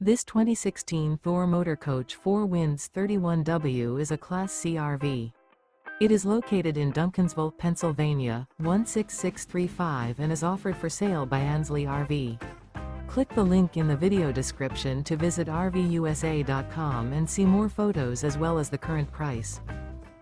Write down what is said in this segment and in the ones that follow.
This 2016 Thor Motor Coach 4 Winds 31W is a Class C RV. It is located in Duncansville, Pennsylvania, 16635 and is offered for sale by Ansley RV. Click the link in the video description to visit RVUSA.com and see more photos as well as the current price.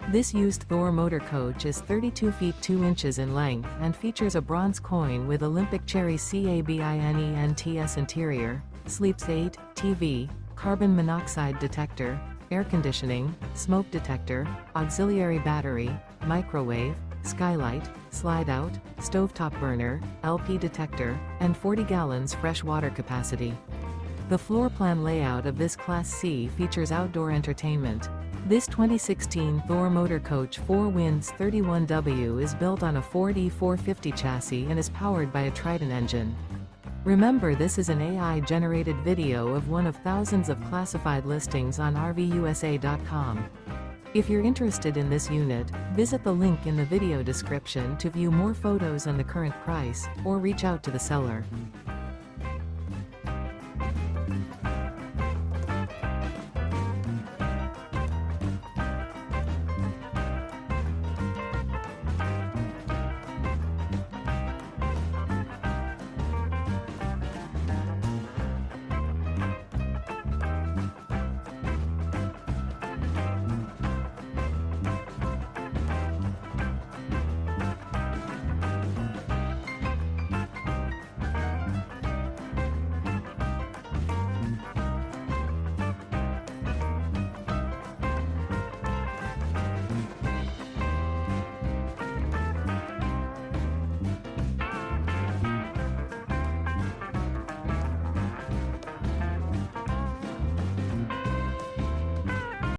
This used Thor motor coach is 32 feet 2 inches in length and features a bronze coin with Olympic cherry CABINENTS interior, sleeps 8, TV, carbon monoxide detector, air conditioning, smoke detector, auxiliary battery, microwave, skylight, slide-out, stovetop burner, LP detector, and 40 gallons fresh water capacity. The floor plan layout of this Class C features outdoor entertainment. This 2016 Thor Motor Coach 4 Winds 31W is built on a Ford E450 chassis and is powered by a Triton engine. Remember, this is an AI-generated video of one of thousands of classified listings on RVUSA.com. If you're interested in this unit, visit the link in the video description to view more photos and the current price, or reach out to the seller.